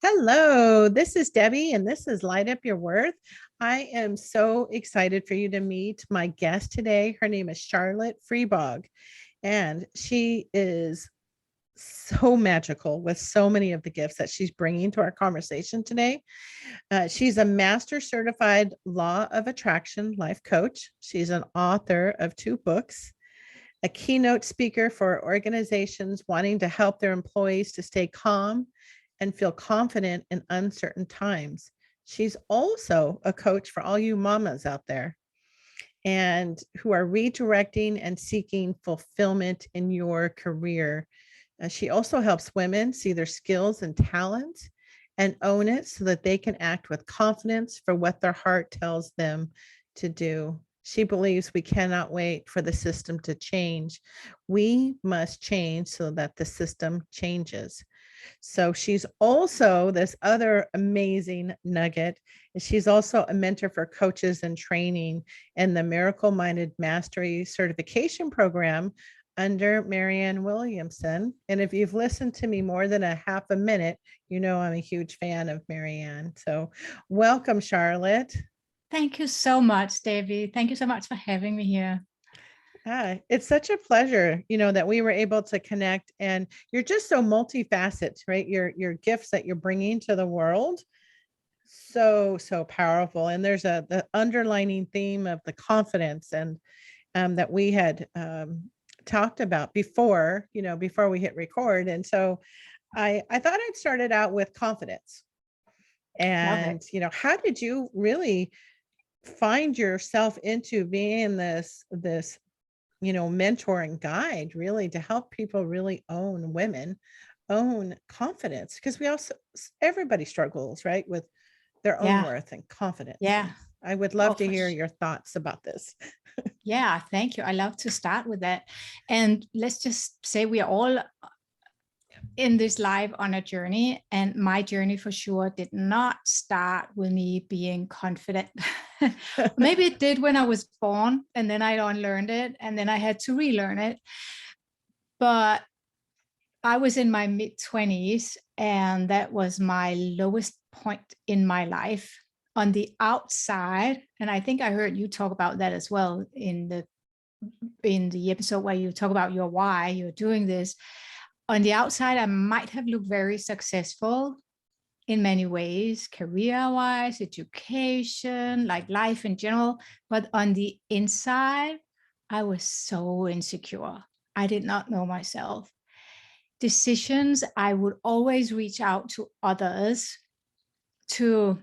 Hello, this is Debbie, and this is Light Up Your Worth. I am so excited for you to meet my guest today. Her name is Charlotte Friborg, and she is so magical with so many of the gifts that she's bringing to our conversation today. She's a master certified law of attraction life coach. She's an author of 2 books, a keynote speaker for organizations wanting to help their employees to stay calm and feel confident in uncertain times. She's also a coach for all you mamas out there and who are redirecting and seeking fulfillment in your career. She also helps women see their skills and talents and own it so that they can act with confidence for what their heart tells them to do. She believes we cannot wait for the system to change. We must change so that the system changes. So she's also this other amazing nugget. She's also a mentor for coaches and training in the Miracle Minded Mastery Certification Program under Marianne Williamson. And if you've listened to me more than a half a minute, you know I'm a huge fan of Marianne. So welcome, Charlotte. Thank you so much, Debbie. Thank you so much for having me here. It's such a pleasure, that we were able to connect, and you're just so multifaceted, right? Your gifts that you're bringing to the world, so powerful. And there's the underlining theme of the confidence, and that we had talked about before we hit record. And so I thought I'd started out with confidence. And how did you really find yourself into being this mentor and guide, really, to help people really own confidence? Because everybody struggles, right, with their own worth and confidence. Yeah. I would love to hear your thoughts about this. Yeah, thank you. I love to start with that. And let's just say we are all in this life on a journey, and my journey for sure did not start with me being confident. Maybe it did when I was born, and then I unlearned it, and then I had to relearn it. But I was in my mid-20s, and that was my lowest point in my life. On the outside, and I think I heard you talk about that as well in the episode where you talk about your why you're doing this. On the outside, I might have looked very successful in many ways, career-wise, education, like life in general. But on the inside, I was so insecure. I did not know myself. Decisions, I would always reach out to others to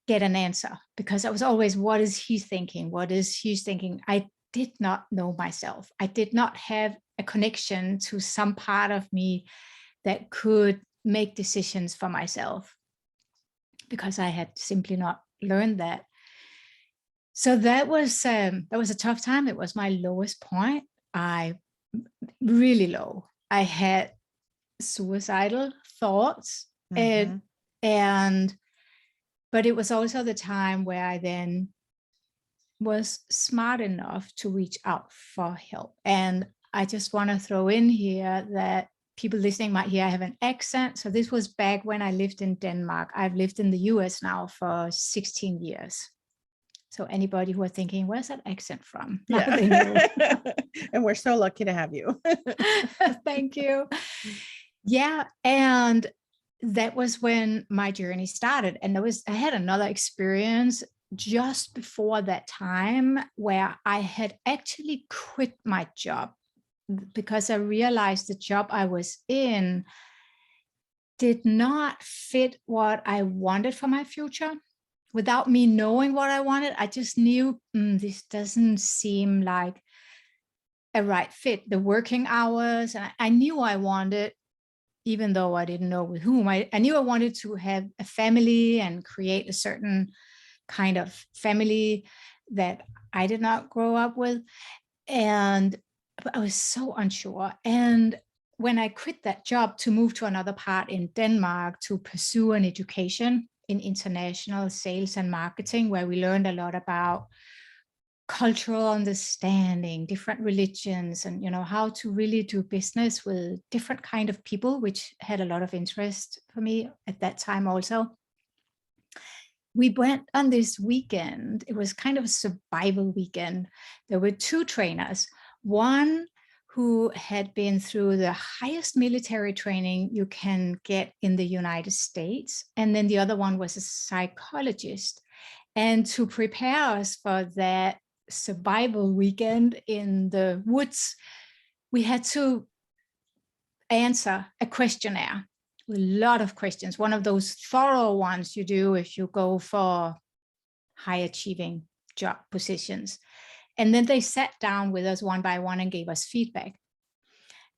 get an answer, because I was always, what is he thinking? What is he thinking? I did not know myself. I did not have a connection to some part of me that could make decisions for myself, because I had simply not learned that. So that was a tough time. It was my lowest point. Really low. I had suicidal thoughts, but it was also the time where I then was smart enough to reach out for help. And I just want to throw in here that people listening might hear I have an accent. So this was back when I lived in Denmark. I've lived in the US now for 16 years. So anybody who are thinking, where's that accent from? Yeah. And we're so lucky to have you. Thank you. Yeah. And that was when my journey started. And I had another experience just before that time where I had actually quit my job, because I realized the job I was in did not fit what I wanted for my future. Without me knowing what I wanted, I just knew this doesn't seem like a right fit. The working hours, and I knew I wanted, even though I didn't know with whom, I knew I wanted to have a family and create a certain kind of family that I did not grow up with. And I was so unsure. And when I quit that job to move to another part in Denmark to pursue an education in international sales and marketing, where we learned a lot about cultural understanding, different religions, and how to really do business with different kind of people, which had a lot of interest for me at that time also. We went on this weekend. It was kind of a survival weekend. There were two trainers, one who had been through the highest military training you can get in the United States, and then the other one was a psychologist. And to prepare us for that survival weekend in the woods, we had to answer a questionnaire with a lot of questions, one of those thorough ones you do if you go for high achieving job positions. And then they sat down with us one by one and gave us feedback.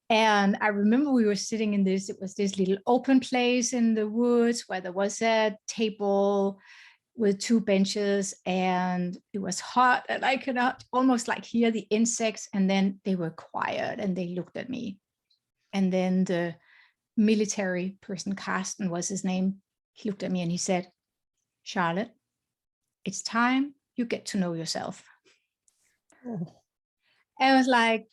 And I remember we were sitting in this, it was this little open place in the woods where there was a table with two benches, and it was hot, and I could almost like hear the insects. And then they were quiet and they looked at me. And then the military person, Carsten was his name, he looked at me and he said, "Charlotte, it's time you get to know yourself." Oh. I was like,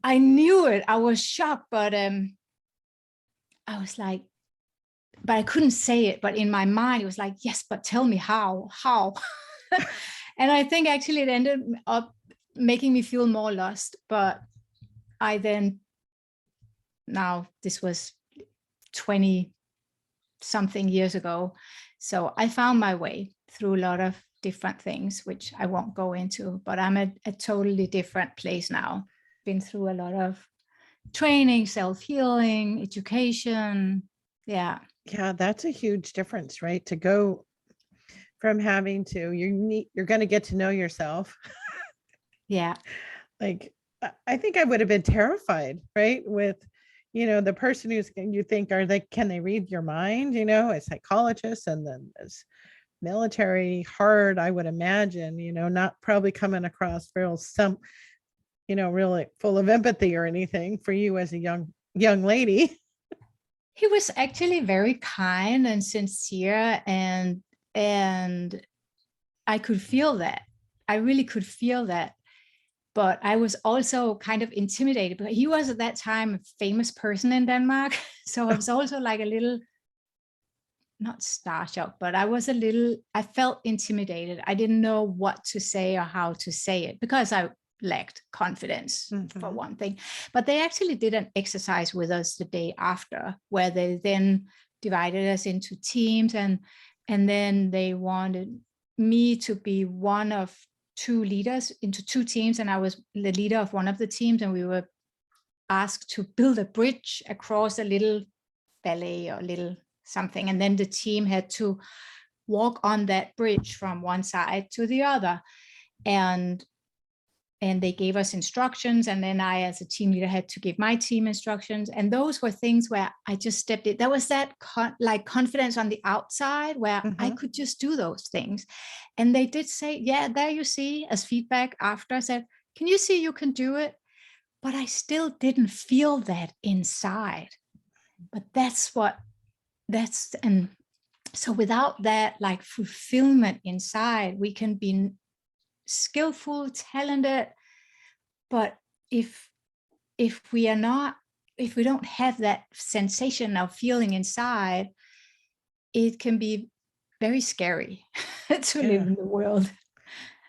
I knew it. I was shocked, but I was like, but I couldn't say it. But in my mind, it was like, yes, but tell me how. And I think actually it ended up making me feel more lost. But I then, now this was 20 something years ago. So I found my way through a lot of different things, which I won't go into, but I'm at a totally different place now. Been through a lot of training, self-healing, education. Yeah, that's a huge difference, right? To go from having to, you're going to get to know yourself. Yeah. Like, I think I would have been terrified, right? With, the person who's, you think, can they read your mind, a psychologist, and then as military hard, I would imagine, not probably coming across really full of empathy or anything for you as a young lady. He was actually very kind and sincere, and I could feel that. I really could feel that. But I was also kind of intimidated, but he was at that time a famous person in Denmark. So I was also like a little, not starstruck, but I felt intimidated. I didn't know what to say or how to say it because I lacked confidence, for one thing. But they actually did an exercise with us the day after, where they then divided us into teams, and then they wanted me to be one of two leaders into two teams, and I was the leader of one of the teams, and we were asked to build a bridge across a little valley or little something, and then the team had to walk on that bridge from one side to the other, and they gave us instructions, and then I, as a team leader, had to give my team instructions. And those were things where I just stepped in. There was that confidence on the outside where I could just do those things. And they did say, yeah, there you see, as feedback after, I said, can you see you can do it? But I still didn't feel that inside. But and so without that like fulfillment inside, we can be skillful, talented, but if we don't have that sensation of feeling inside, it can be very scary to live in the world.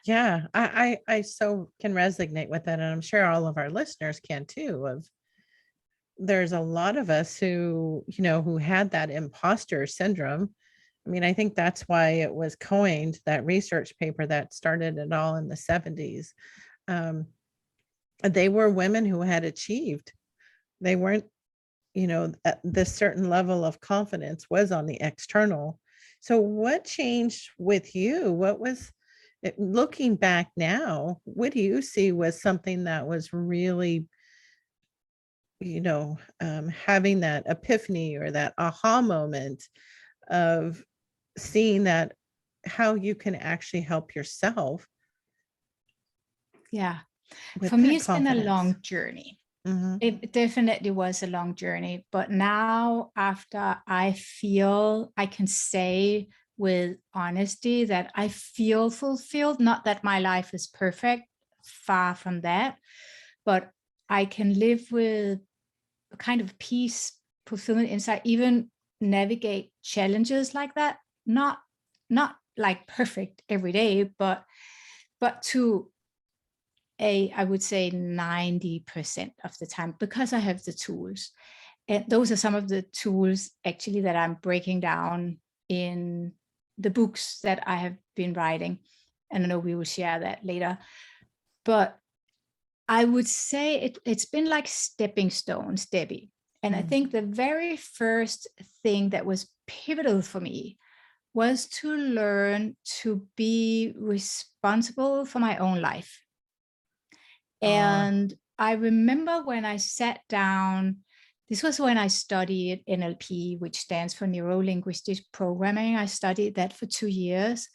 Yeah, I so can resonate with that, and I'm sure all of our listeners can too. There's a lot of us who had that imposter syndrome. I mean, I think that's why it was coined, that research paper that started it all in the 70s. They were women who had achieved. They weren't, this certain level of confidence was on the external. So what changed with you? What was it, looking back now, what do you see was something that was really, having that epiphany or that aha moment of seeing that how you can actually help yourself? Yeah. For me, it's been a long journey. It definitely was a long journey. But now, after I feel I can say with honesty that I feel fulfilled. Not that my life is perfect, far from that, but I can live with a kind of peace, fulfillment inside, even navigate challenges like that. Not like perfect every day, but to I would say 90% of the time, because I have the tools. And those are some of the tools actually that I'm breaking down in the books that I have been writing. And I know we will share that later. But I would say it's been like stepping stones, Debbie. And I think the very first thing that was pivotal for me was to learn to be responsible for my own life. And I remember when I sat down, this was when I studied NLP, which stands for Neuro-Linguistic Programming. I studied that for 2 years.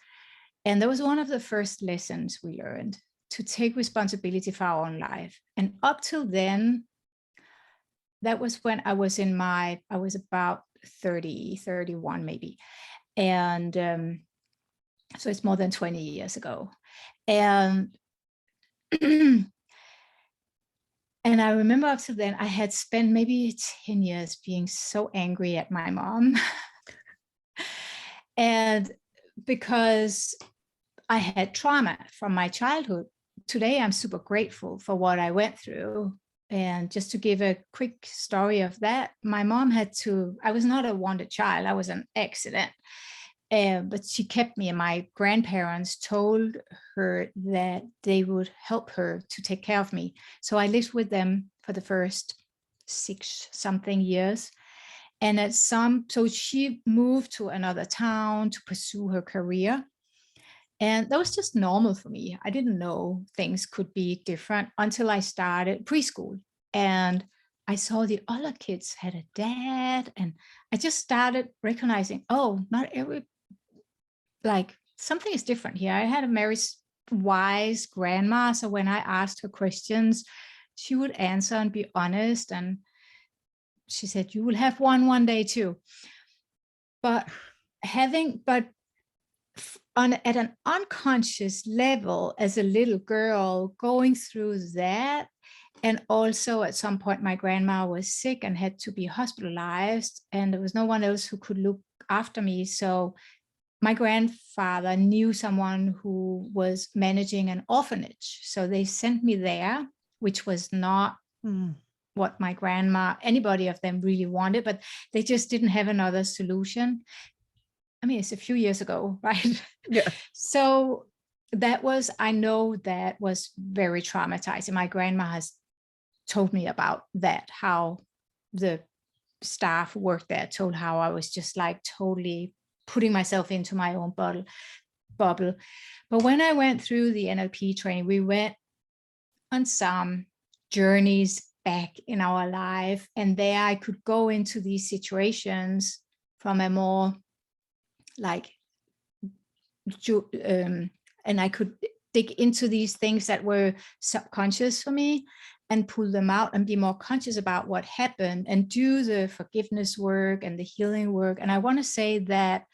And that was one of the first lessons we learned, to take responsibility for our own life. And up till then, that was when I was about 30, 31 maybe. And so it's more than 20 years ago. And and I remember up to then, I had spent maybe 10 years being so angry at my mom. And because I had trauma from my childhood, today I'm super grateful for what I went through. And just to give a quick story of that, my mom I was not a wanted child, I was an accident. But she kept me, and my grandparents told her that they would help her to take care of me. So I lived with them for the first 6 something years. And so she moved to another town to pursue her career. And that was just normal for me. I didn't know things could be different until I started preschool. And I saw the other kids had a dad, and I just started recognizing, oh, not every, like something is different here. I had a very wise grandma. So when I asked her questions, she would answer and be honest. And she said, you will have one day too. But at an unconscious level, as a little girl going through that, and also at some point my grandma was sick and had to be hospitalized, and there was no one else who could look after me. So my grandfather knew someone who was managing an orphanage. So they sent me there, which was not what my grandma, anybody of them really wanted, but they just didn't have another solution. I mean, it's a few years ago, right? Yeah. So I know that was very traumatizing. My grandma has told me about that, how the staff who worked there told how I was just like totally putting myself into my own bubble. But when I went through the NLP training, we went on some journeys back in our life, and there I could go into these situations from a more like, and I could dig into these things that were subconscious for me and pull them out and be more conscious about what happened and do the forgiveness work and the healing work. And I want to say that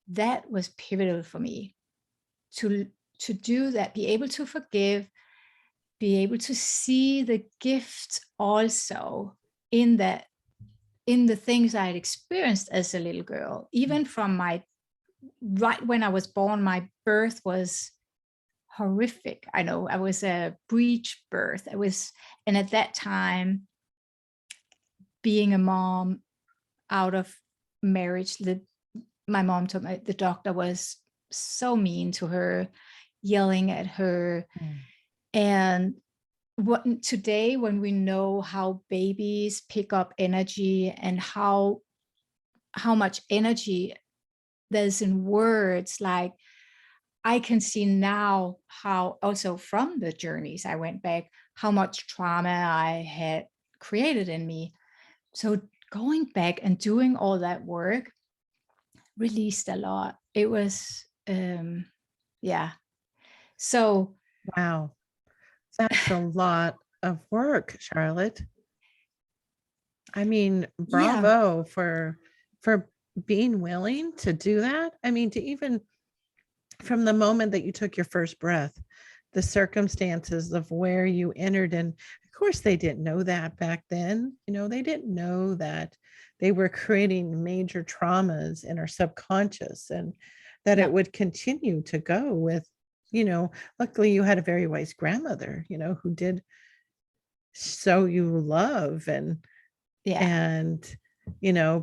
that was pivotal for me to do that, be able to forgive, be able to see the gift also in that, in the things I had experienced as a little girl. Even from right when I was born, my birth was horrific. I know I was a breech birth. And at that time, being a mom out of marriage, my mom told me the doctor was so mean to her, yelling at her. And today, when we know how babies pick up energy and how much energy there's in words, like I can see now how also from the journeys I went back, how much trauma I had created in me. So going back and doing all that work released a lot. It was, yeah. So. Wow. That's a lot of work, Charlotte. I mean, bravo for being willing to do that. I mean, to even from the moment that you took your first breath, the circumstances of where you entered. And of course, they didn't know that back then. They didn't know that they were creating major traumas in our subconscious, and that Yeah. it would continue to go with, luckily you had a very wise grandmother, who did show you love Yeah. and,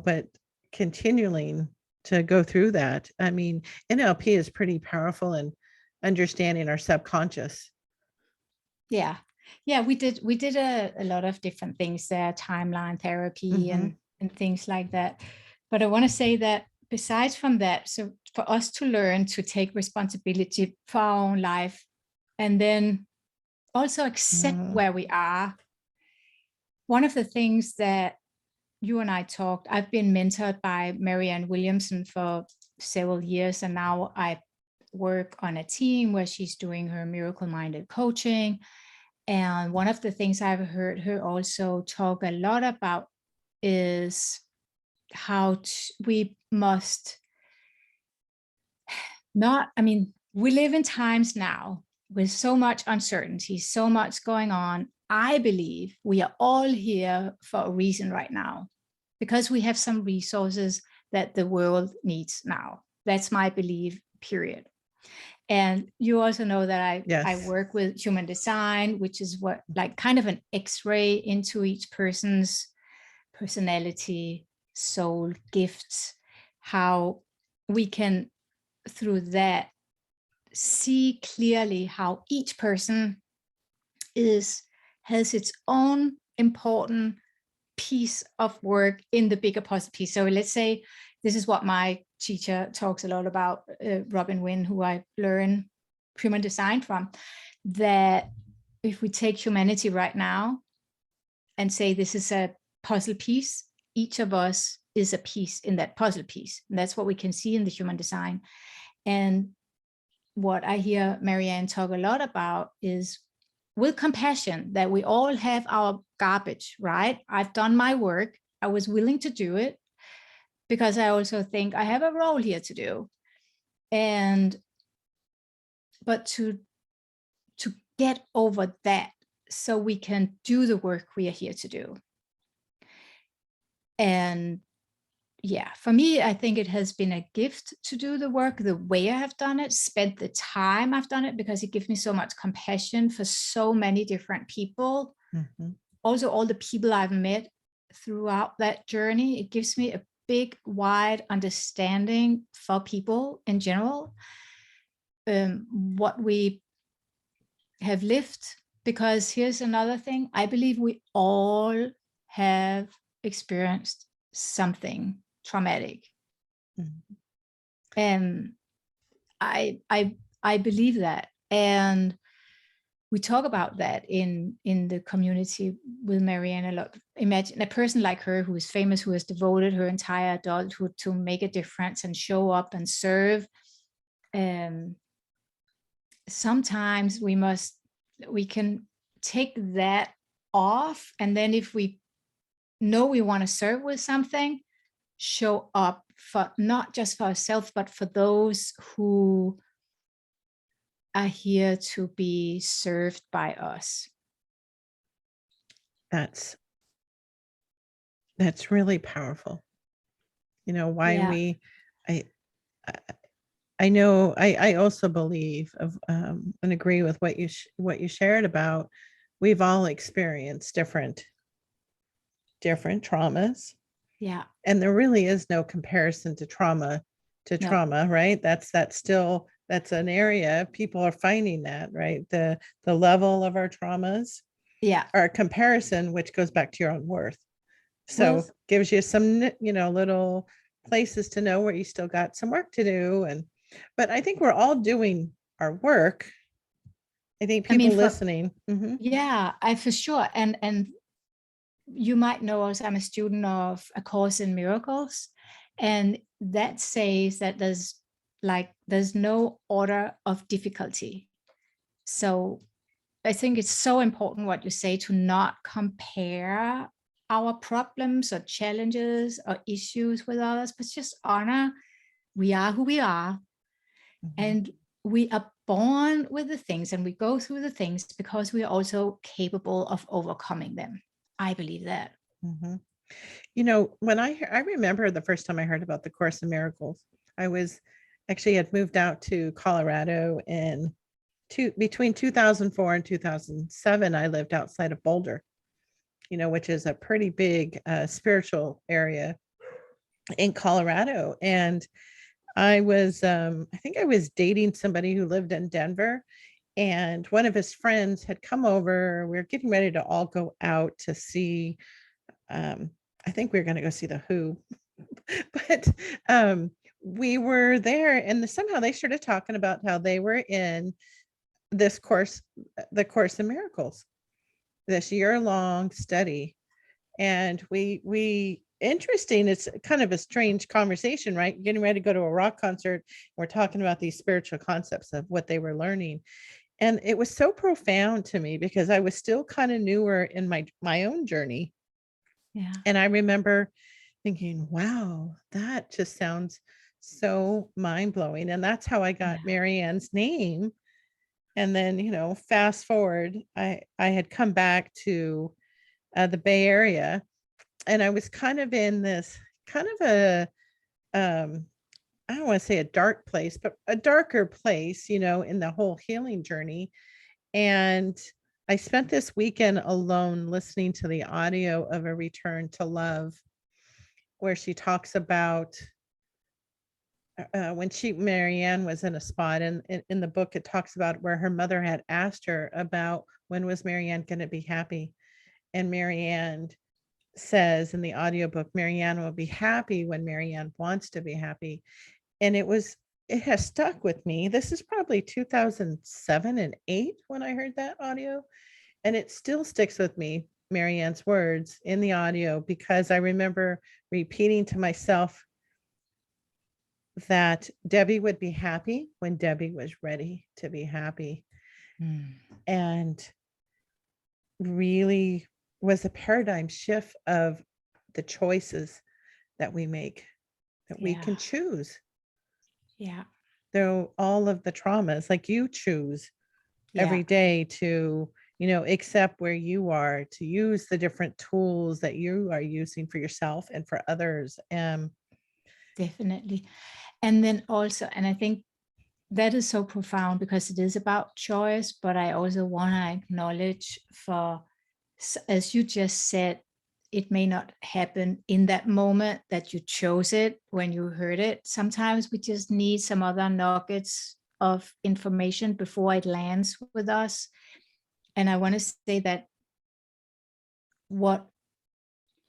but continuing to go through that. I mean, NLP is pretty powerful in understanding our subconscious. Yeah. Yeah. We did a lot of different things there, timeline therapy Mhm. and things like that. But I want to say that besides from that, so for us to learn to take responsibility for our own life and then also accept Mm. where we are. One of the things that you and I talked, I've been mentored by Marianne Williamson for several years, and now I work on a team where she's doing her miracle minded coaching. And one of the things I've heard her also talk a lot about is how we must not, I mean, we live in times now with so much uncertainty, so much going on. I believe we are all here for a reason right now because we have some resources that the world needs now. That's my belief, period. And you also know that I Yes. work with human design, which is what, like, kind of an x-ray into each person's personality, soul, gifts, how we can, through that, see clearly how each person has its own important piece of work in the bigger puzzle piece. So let's say this is what my teacher talks a lot about, Robin Wynn, who I learn human design from, that if we take humanity right now and say this is a puzzle piece, each of us is a piece in that puzzle piece. And that's what we can see in the human design. And what I hear Marianne talk a lot about is with compassion, that we all have our garbage, right? I've done my work. I was willing to do it because I also think I have a role here to do. But to get over that so we can do the work we are here to do. And yeah, for me, I think it has been a gift to do the work the way I have done it, spent the time I've done it, because it gives me so much compassion for so many different people. Mm-hmm. Also, all the people I've met throughout that journey, it gives me a big, wide understanding for people in general, what we have lived. Because here's another thing, I believe we all have experienced something traumatic. Mm-hmm. And I believe that. And we talk about that in the community with Marianne a lot. Imagine a person like her who is famous, who has devoted her entire adulthood to make a difference and show up and serve. Sometimes we can take that off, and then if we know we want to serve with something, show up for not just for ourselves, but for those who are here to be served by us. That's really powerful. Why Yeah. I know I also believe of and agree with what you shared about, we've all experienced different traumas, Yeah. and there really is no comparison to trauma No. right? That's an area people are finding that, right? The level of our traumas, Yeah. our comparison, which goes back to your own worth. So Well, gives you some, little places to know where you still got some work to do. But I think we're all doing our work. I think I mean, people listening. Mm-hmm. yeah, I for sure. And you might know us, I'm a student of A Course in Miracles. And that says that there's no order of difficulty. So I think it's so important what you say, to not compare our problems or challenges or issues with others, but just honor we are who we are. And we are born with the things and we go through the things because we are also capable of overcoming them. I believe that. You know, when I remember the first time I heard about the Course in Miracles, I was actually had moved out to Colorado in between 2004 and 2007. I lived outside of Boulder, you know, which is a pretty big spiritual area in Colorado. And I was, I think I was dating somebody who lived in Denver, and one of his friends had come over. We were getting ready to all go out to see, I think we were going to go see the Who, but we were there, and somehow they started talking about how they were in this course, the Course in Miracles, this year-long study. And we interesting, it's kind of a strange conversation, right? Getting ready to go to a rock concert, we're talking about these spiritual concepts of what they were learning. And it was so profound to me because I was still kind of newer in my own journey. Yeah. And I remember thinking, wow, that just sounds so mind-blowing. And that's how I got Marianne's name. And then, you know, fast forward, I had come back to the Bay Area, and I was kind of in this kind of a, I don't want to say a dark place, but a darker place, you know, in the whole healing journey. And I spent this weekend alone listening to the audio of A Return to Love, where she talks about when Marianne was in a spot, and in the book, it talks about where her mother had asked her about when was Marianne going to be happy. And Marianne says in the audiobook, Marianne will be happy when Marianne wants to be happy. And it has stuck with me. This is probably 2007 and 8 when I heard that audio. And it still sticks with me, Marianne's words in the audio, because I remember repeating to myself that Debbie would be happy when Debbie was ready to be happy. And really was a paradigm shift of the choices that we make, that we can choose. Yeah. Though all of the traumas, like you choose every day to, you know, accept where you are, to use the different tools that you are using for yourself and for others. Definitely. And then also, and I think that is so profound because it is about choice, but I also want to acknowledge as you just said, it may not happen in that moment that you chose it when you heard it. Sometimes we just need some other nuggets of information before it lands with us. And I want to say that what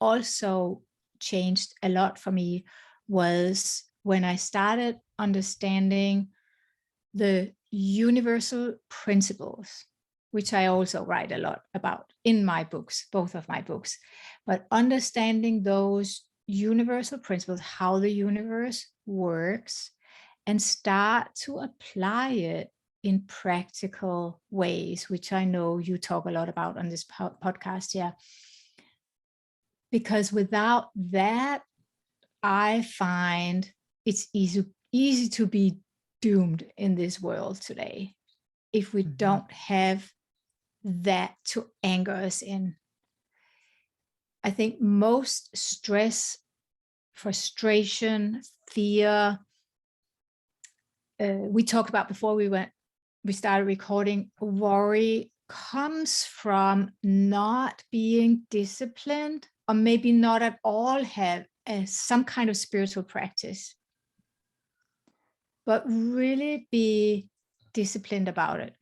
also changed a lot for me was when I started understanding the universal principles, which I also write a lot about in my books, both of my books, but understanding those universal principles, how the universe works, and start to apply it in practical ways, which I know you talk a lot about on this podcast. Yeah. Because without that, I find it's easy to be doomed in this world today if we don't have that to anchor us in. I think most stress, frustration, fear, we talked about before we started recording, worry comes from not being disciplined, or maybe not at all have some kind of spiritual practice, but really be disciplined about it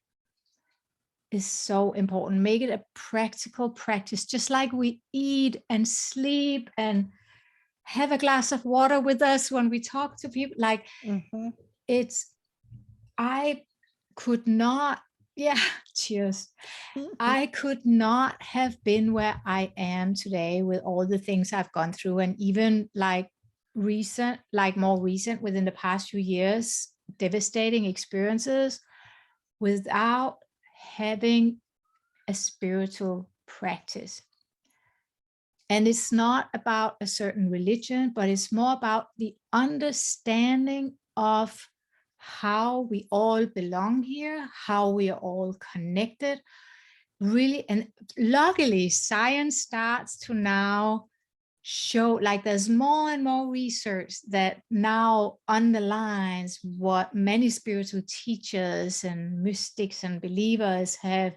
is so important. Make it a practical practice, just like we eat and sleep and have a glass of water with us when we talk to people. Like I could not, cheers. I could not have been where I am today with all the things I've gone through, and even more recent within the past few years, devastating experiences, without having a spiritual practice. And it's not about a certain religion, but it's more about the understanding of how we all belong here, how we are all connected, really. And luckily, science starts to now show, like, there's more and more research that now underlines what many spiritual teachers and mystics and believers have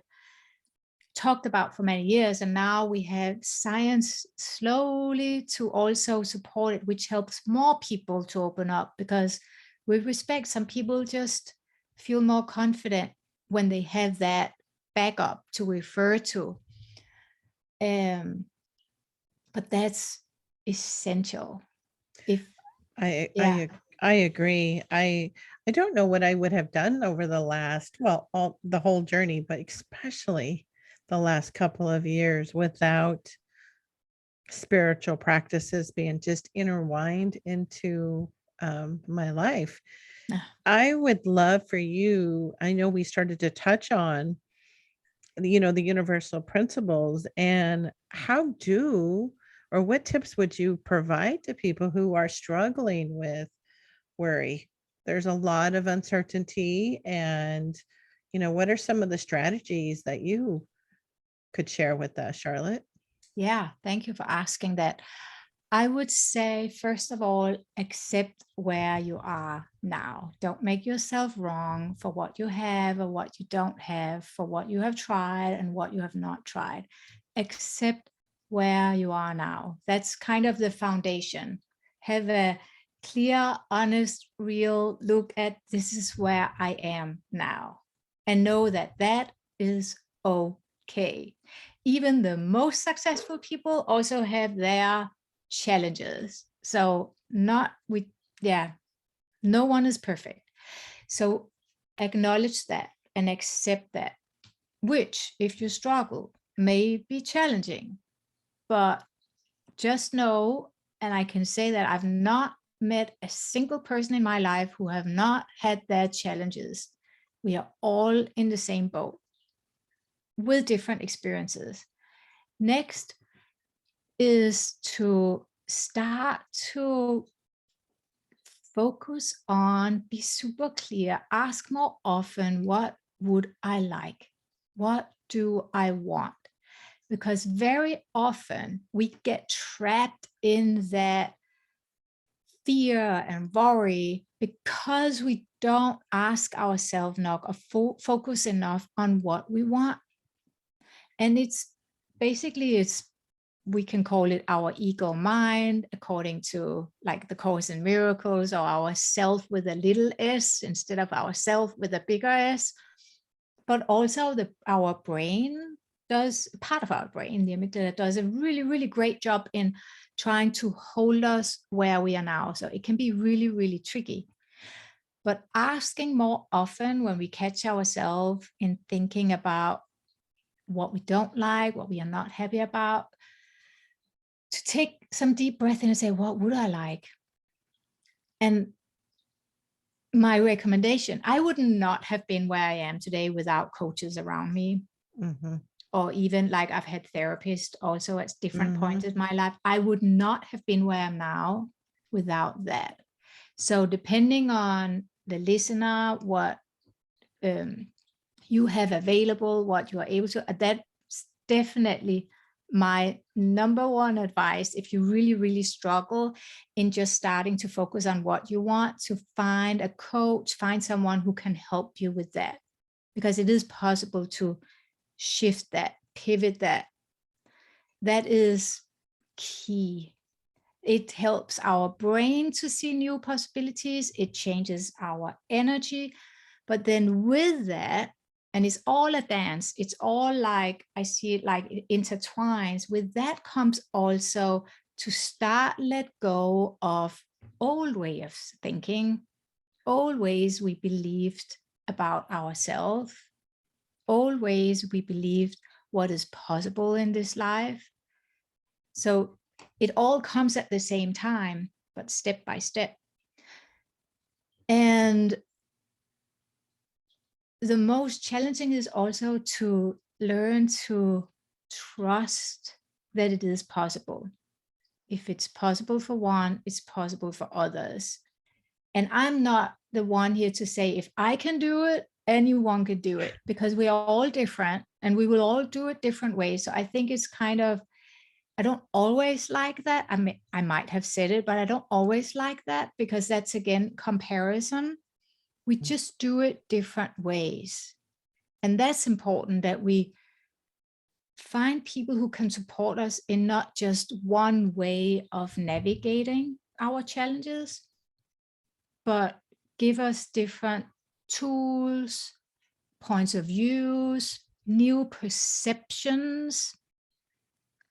talked about for many years. And now we have science slowly to also support it, which helps more people to open up, because with respect, some people just feel more confident when they have that backup to refer to. But that's essential. I agree. I don't know what I would have done over the last, well, the whole journey, but especially the last couple of years without spiritual practices being just intertwined into my life. I would love for you, I know we started to touch on, the universal principles, and how do, or what tips would you provide to people who are struggling with worry? There's a lot of uncertainty, and what are some of the strategies that you could share with us, Charlotte? Yeah, thank you for asking that. I would say, first of all, accept where you are now. Don't make yourself wrong for what you have or what you don't have, for what you have tried and what you have not tried. Accept where you are now. That's kind of the foundation. Have a clear, honest, real look at, this is where I am now, and know that that is okay. Even the most successful people also have their challenges. So no one is perfect. So acknowledge that and accept that, which, if you struggle, may be challenging. But just know, and I can say that I've not met a single person in my life who have not had their challenges. We are all in the same boat with different experiences. Next is to start to focus on, be super clear, ask more often, what would I like? What do I want? Because very often we get trapped in that fear and worry because we don't ask ourselves enough or focus enough on what we want. And it's basically, we can call it our ego mind, according to like the Course in Miracles, or our self with a little s instead of our self with a bigger S. But also our brain does, part of our brain, the amygdala, does a really, really great job in trying to hold us where we are now. So it can be really, really tricky. But asking more often when we catch ourselves in thinking about what we don't like, what we are not happy about, to take some deep breath in and say, what would I like? And my recommendation, I would not have been where I am today without coaches around me. Mm-hmm. Or even like I've had therapists also at different Mm-hmm. points in my life. I would not have been where I am now without that. So depending on the listener, what you have available, what you are able to, that's definitely my number one advice. If you really, really struggle in just starting to focus on what you want, to find a coach, find someone who can help you with that, because it is possible to shift that, pivot that. That is key. It helps our brain to see new possibilities. It changes our energy. But then with that, and it's all a dance, it's all like, I see it like it intertwines. With that comes also to start let go of old way of thinking, old ways we believed about ourselves, old ways we believed what is possible in this life. So it all comes at the same time, but step by step. And the most challenging is also to learn to trust that it is possible. If it's possible for one, it's possible for others. And I'm not the one here to say, if I can do it, anyone could do it, because we are all different and we will all do it different ways. So I think it's kind of, I don't always like that. I mean, I might have said it, but I don't always like that, because that's, again, comparison. We just do it different ways. And that's important, that we find people who can support us in not just one way of navigating our challenges, but give us different tools, points of views, new perceptions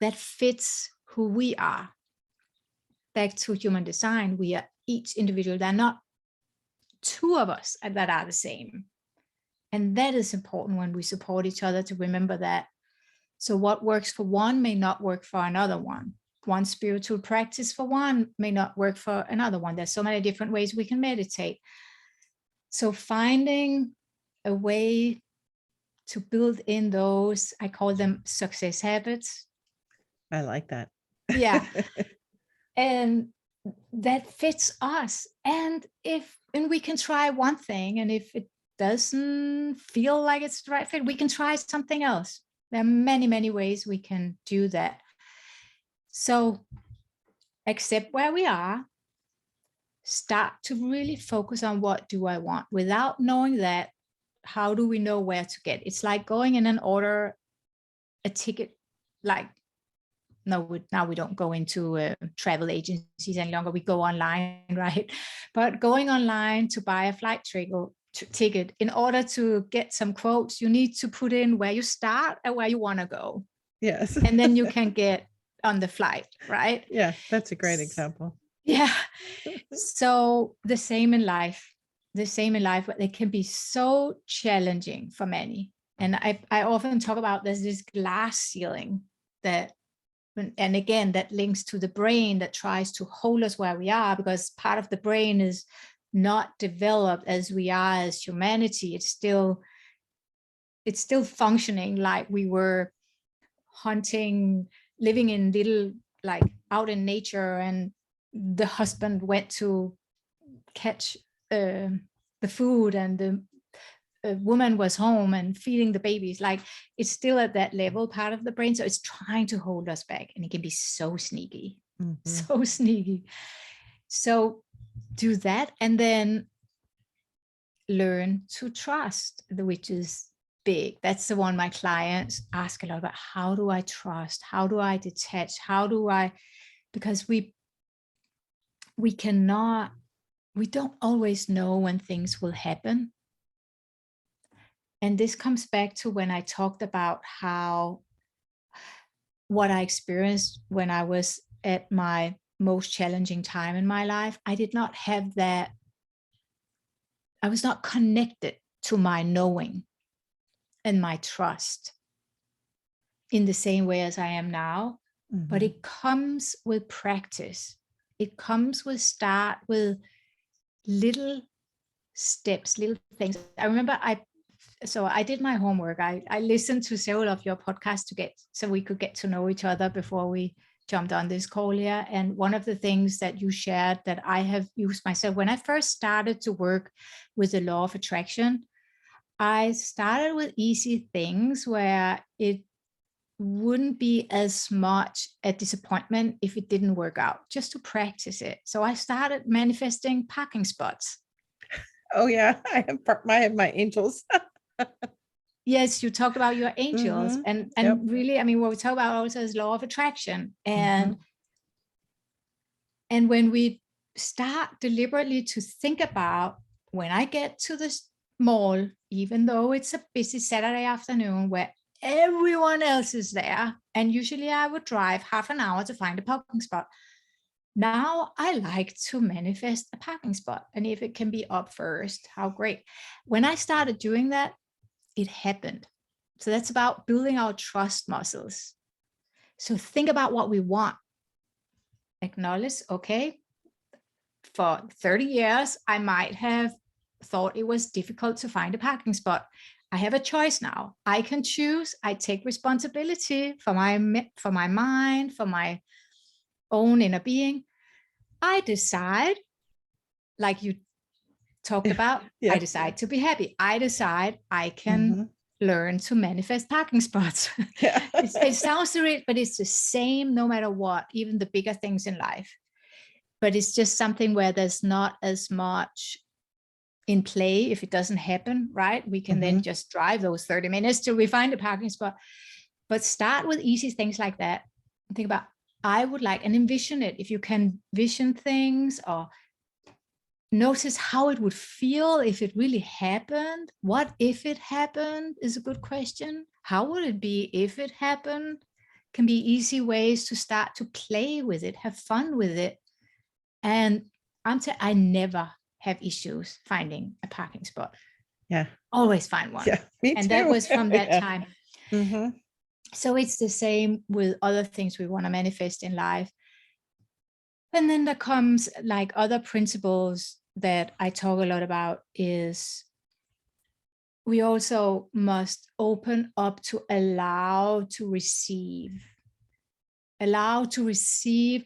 that fits who we are. Back to human design, we are each individual. There are not two of us that are the same. And that is important when we support each other, to remember that. So what works for one may not work for another one. One spiritual practice for one may not work for another one. There's so many different ways we can meditate. So finding a way to build in those, I call them success habits. I like that. Yeah. And that fits us. And we can try one thing, and if it doesn't feel like it's the right fit, we can try something else. There are many, many ways we can do that. So accept where we are, start to really focus on, what do I want? Without knowing that, how do we know where to get? It's like going in and order a ticket. Like, now we don't go into travel agencies any longer. We go online, right? But going online to buy a flight ticket, in order to get some quotes, you need to put in where you start and where you want to go. Yes. And then you can get on the flight, right? Yeah, that's a great example. Yeah. So the same in life, but it can be so challenging for many. And I often talk about there's this glass ceiling that, and again, that links to the brain that tries to hold us where we are, because part of the brain is not developed as we are as humanity. It's still functioning like we were hunting, living in little, like out in nature, and the husband went to catch the food, and the woman was home and feeding the babies. Like, it's still at that level, part of the brain. So it's trying to hold us back, and it can be so sneaky. So sneaky. So do that, and then learn to trust, which is big. That's the one my clients ask a lot about. How do I trust? How do I detach? Because we don't always know when things will happen. And this comes back to when I talked about what I experienced when I was at my most challenging time in my life. I did not have that. I was not connected to my knowing and my trust in the same way as I am now. But it comes with practice. It comes with start with little steps, little things. I remember I did my homework. I listened to several of your podcasts so we could get to know each other before we jumped on this call here. And one of the things that you shared that I have used myself, when I first started to work with the law of attraction, I started with easy things where it wouldn't be as much a disappointment if it didn't work out, just to practice it. So I started manifesting parking spots. Oh yeah, I have my angels. Yes, you talked about your angels, and really, I mean, what we talk about also is law of attraction. And when we start deliberately to think about, when I get to this mall, even though it's a busy Saturday afternoon where everyone else is there, and usually I would drive half an hour to find a parking spot. Now I like to manifest a parking spot, and if it can be up first, how great. When I started doing that, it happened. So that's about building our trust muscles. So think about what we want. Acknowledge, okay, for 30 years, I might have thought it was difficult to find a parking spot. I have a choice now. I can choose. I take responsibility for my mind, for my own inner being. I decide, like you talked about, Yeah. I decide to be happy. I decide I can learn to manifest parking spots. Yeah. It sounds weird, but it's the same no matter what, even the bigger things in life. But it's just something where there's not as much in play if it doesn't happen, right? We can then just drive those 30 minutes till we find a parking spot. But start with easy things like that. And think about, I would like, and envision it. If you can vision things or notice how it would feel if it really happened. What if it happened is a good question. How would it be if it happened? Can be easy ways to start to play with it, have fun with it. And I never have issues finding a parking spot. Yeah. Always find one. Yeah, me too. And that was from that time. Mm-hmm. So it's the same with other things we want to manifest in life. And then there comes like other principles that I talk a lot about is we also must open up to allow to receive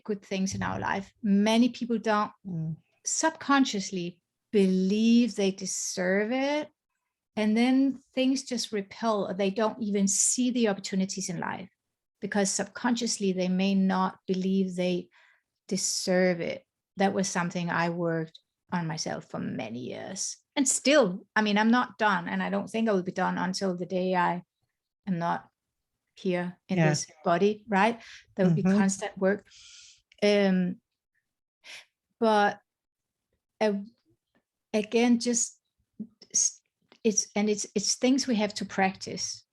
good things in our life. Many people don't subconsciously believe they deserve it. And then things just repel, or they don't even see the opportunities in life because subconsciously they may not believe they deserve it. That was something I worked on myself for many years. And still, I mean, I'm not done, and I don't think I will be done until the day I am not here in this body, right? There will be constant work. But again, just it's things we have to practice.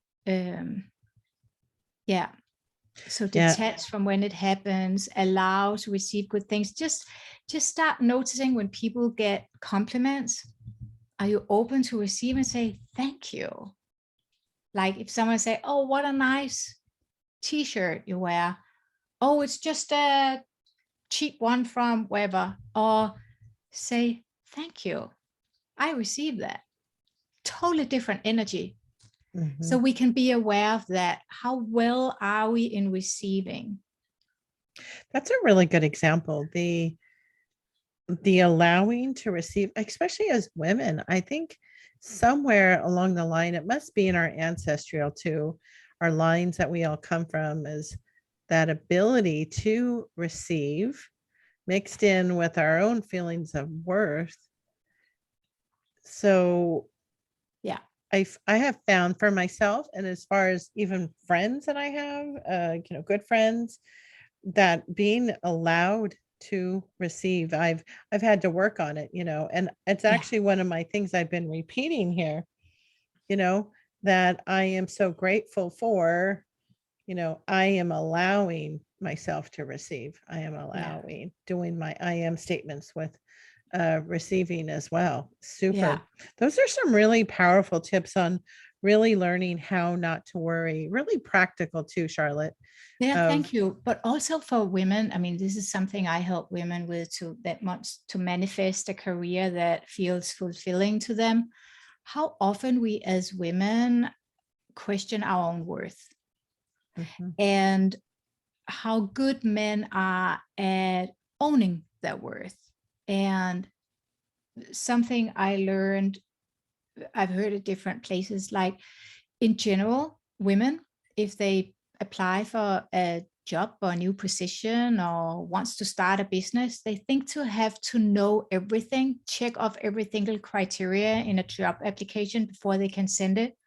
So detach from when it happens, allow to receive good things. Just start noticing when people get compliments. Are you open to receive and say thank you? Like if someone say, oh, what a nice t-shirt you wear. Oh, it's just a cheap one from wherever. Or say thank you. I received that. Totally different energy. So we can be aware of that. How well are we in receiving? That's a really good example. The allowing to receive, especially as women, I think somewhere along the line, it must be in our ancestral too, our lines that we all come from, is that ability to receive mixed in with our own feelings of worth. So I have found for myself, and as far as even friends that I have, good friends, that being allowed to receive, I've had to work on it, and it's actually one of my things I've been repeating here, that I am so grateful for, I am allowing myself to receive. I am allowing, doing my I am statements with receiving as well. Super. Those are some really powerful tips on really learning how not to worry. Really practical too, Charlotte. Thank you. But also for women, I mean, this is something I help women with to manifest a career that feels fulfilling to them. How often we as women question our own worth, and how good men are at owning their worth. And something I learned, I've heard at different places, like in general, women, if they apply for a job or a new position or wants to start a business, they think to have to know everything, check off every single criteria in a job application before they can send it.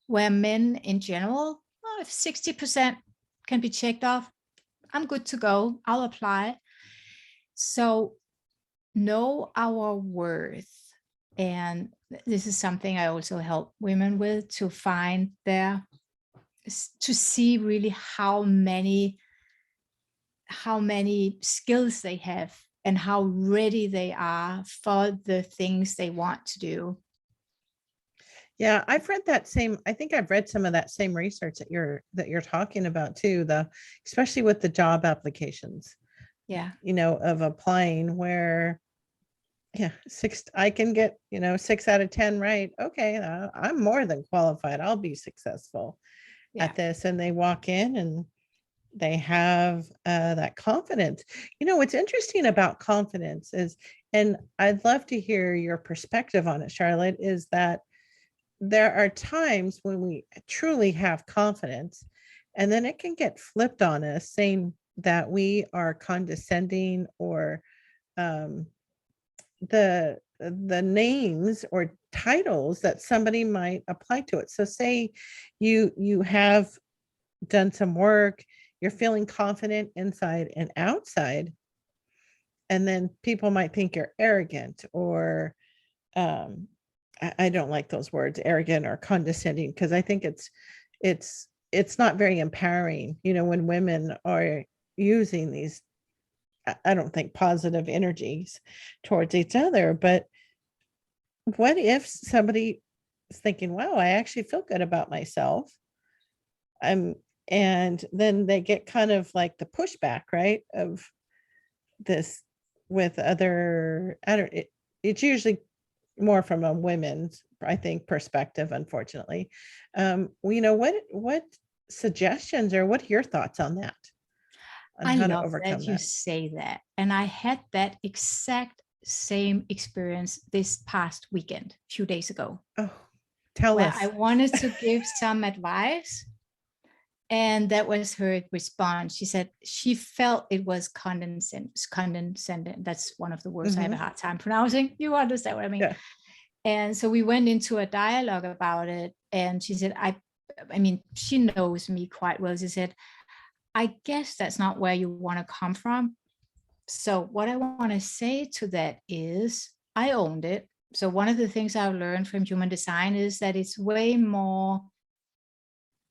Where men in general, if 60% can be checked off, I'm good to go, I'll apply. So know our worth. And this is something I also help women with, to find to see really how many skills they have and how ready they are for the things they want to do. Yeah, I've read I think I've read some of that same research that you're talking about too, especially with the job applications. Of applying, where Yeah, I can get, 6 out of 10 right. Okay, I'm more than qualified. I'll be successful Yeah. at this. And they walk in and they have that confidence. What's interesting about confidence is, and I'd love to hear your perspective on it, Charlotte, is that there are times when we truly have confidence, and then it can get flipped on us saying that we are condescending, or um, the names or titles that somebody might apply to it. So say you have done some work, you're feeling confident inside and outside, and then people might think you're arrogant, or I don't like those words, arrogant or condescending, because I think it's not very empowering, when women are using these, I don't think, positive energies towards each other. But what if somebody is thinking, wow, I actually feel good about myself? I'm And then they get kind of like the pushback, right, of this with other, I don't it's usually more from a women's, I think, perspective, unfortunately. What suggestions, or what are your thoughts on that, on I how to love overcome that you that? say that. And I had that exact same experience this past weekend, a few days ago, Oh, tell where I us. wanted to give some advice. And that was her response. She said she felt it was condescending. That's one of the words I have a Mhm. hard time pronouncing. You understand what I mean? Yeah. And so we went into a dialogue about it. And she said, I mean, she knows me quite well. She said, I guess that's not where you want to come from. So what I want to say to that is I owned it. So one of the things I've learned from human design is that it's way more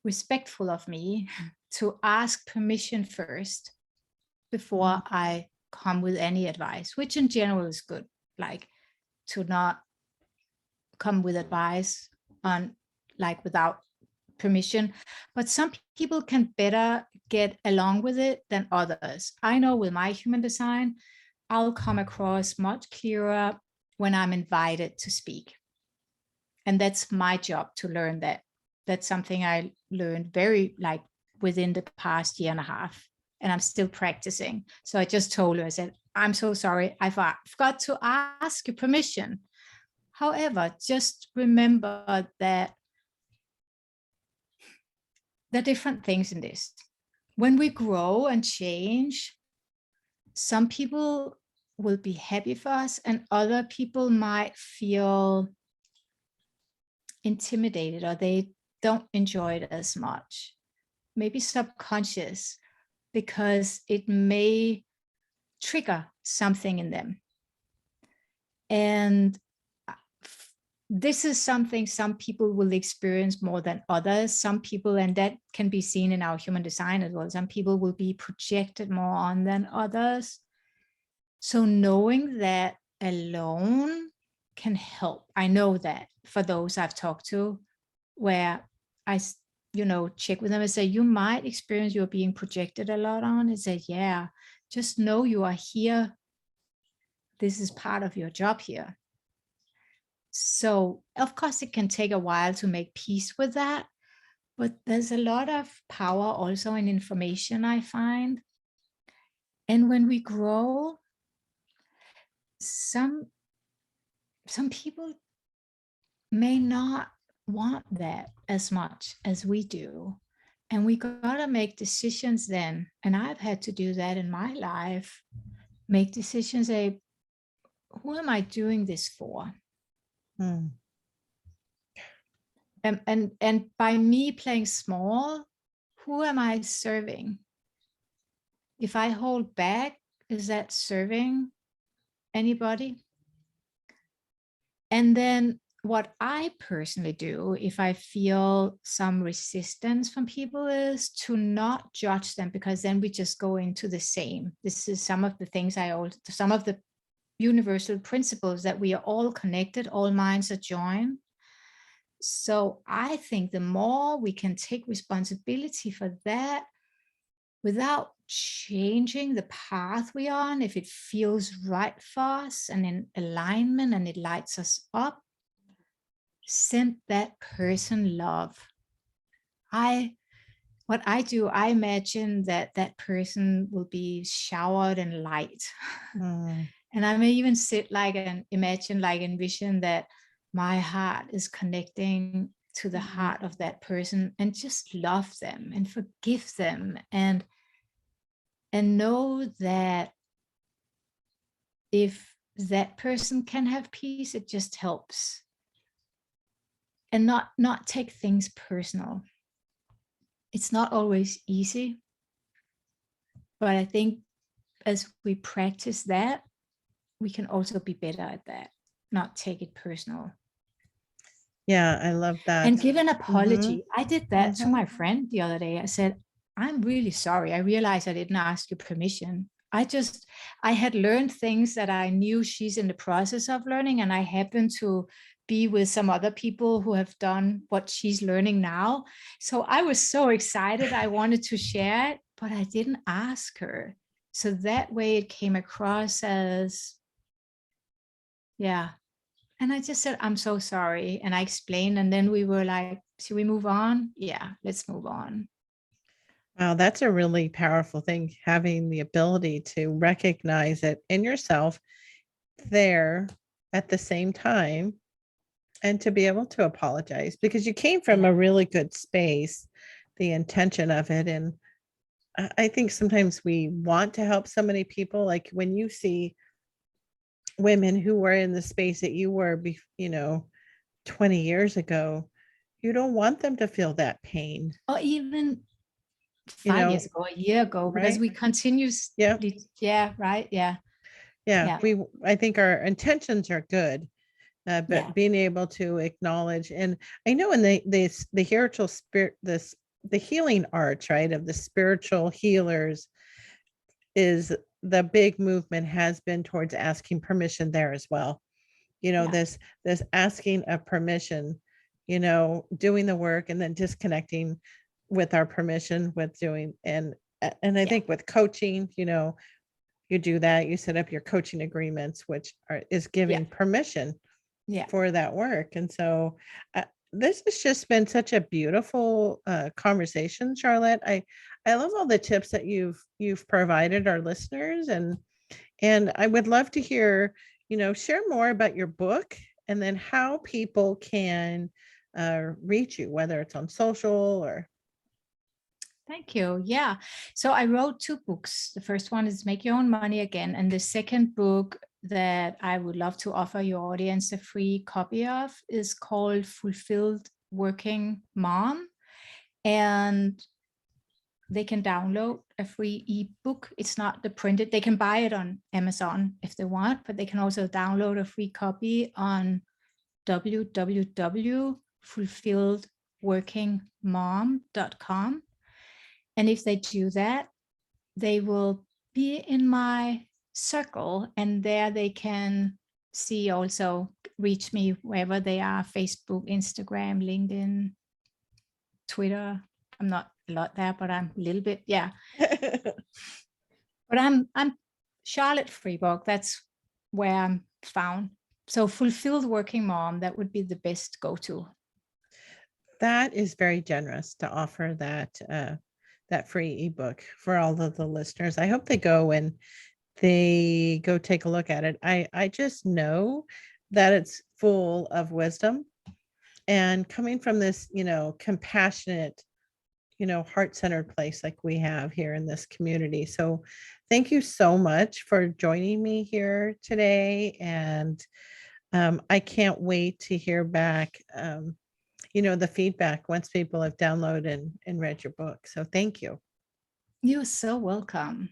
respectful of me to ask permission first before I come with any advice, which in general is good. Like to not come with advice on like without permission. But some people can better get along with it than others. I know with my human design, I'll come across much clearer when I'm invited to speak. And that's my job to learn that. That's something I learned very like within the past year and a half. And I'm still practicing. So I just told her, I said, I'm so sorry. I forgot to ask your permission. However, just remember that there are different things in this. When we grow and change, some people will be happy for us, and other people might feel intimidated or they don't enjoy it as much, maybe subconscious, because it may trigger something in them. And this is something some people will experience more than others. Some people, and that can be seen in our human design as well, some people will be projected more on than others. So knowing that alone can help. I know that for those I've talked to, where I, check with them and say, you might experience you're being projected a lot on. And say, yeah, just know you are here. This is part of your job here. So of course it can take a while to make peace with that, but there's a lot of power also in information, I find. And when we grow, some people may not want that as much as we do. And we gotta make decisions then. And I've had to do that in my life. Make decisions, say, who am I doing this for? Mm. And by me playing small, who am I serving? If I hold back, is that serving anybody? And then what I personally do, if I feel some resistance from people, is to not judge them, because then we just go into the same. This is some of the things some of the universal principles, that we are all connected, all minds are joined. So I think the more we can take responsibility for that without changing the path we're on, if it feels right for us and in alignment and it lights us up, send that person love. What I do, I imagine that that person will be showered in light. And I may even sit like and imagine, like envision that my heart is connecting to the heart of that person, and just love them and forgive them, and know that if that person can have peace, it just helps. And not take things personal. It's not always easy, but I think as we practice that, we can also be better at that, not take it personal. Yeah, I love that. And give an apology. I did that to my friend the other day. I said, I'm really sorry. I realized I didn't ask you permission. I had learned things that I knew she's in the process of learning, and I happened to be with some other people who have done what she's learning now. So I was so excited. I wanted to share it, but I didn't ask her. So that way it came across as, yeah. And I just said, I'm so sorry. And I explained, and then we were like, should we move on? Yeah, let's move on. Wow, that's a really powerful thing, having the ability to recognize it in yourself there at the same time, and to be able to apologize, because you came from a really good space, the intention of it. And I think sometimes we want to help so many people. Like when you see women who were in the space that you were, 20 years ago, you don't want them to feel that pain. Or even 5 years ago, a year ago, because right? we continue. Yeah. Yeah, right. Yeah. I think our intentions are good, but Yeah. being able to acknowledge, and I know in the spiritual spirit, the healing arts, right, of the spiritual healers, is the big movement has been towards asking permission there as well. This asking of permission, doing the work and then disconnecting with our permission with doing. And I think with coaching, you do that, you set up your coaching agreements, which is giving permission for that work. And so this has just been such a beautiful conversation, Charlotte. I love all the tips that you've provided our listeners, and I would love to hear, share more about your book, and then how people can reach you, whether it's on social or. Thank you. Yeah. So I wrote 2 books. The first one is Make Your Own Money Again. And the second book that I would love to offer your audience a free copy of is called Fulfilled Working Mom. And they can download a free ebook. It's not the printed. They can buy it on Amazon if they want, but they can also download a free copy on www.fulfilledworkingmom.com. And if they do that, they will be in my circle, and there they can see, also reach me wherever they are: Facebook, Instagram, LinkedIn, Twitter. I'm not a lot there, but I'm a little bit, yeah. But I'm Charlotte Friborg. That's where I'm found. So Fulfilled Working Mom, that would be the best go-to. That is very generous to offer that free ebook for all of the listeners. I hope they go take a look at it. I just know that it's full of wisdom, and coming from this, compassionate, heart-centered place like we have here in this community. So thank you so much for joining me here today. And I can't wait to hear back, the feedback once people have downloaded and read your book. So thank you. You're so welcome.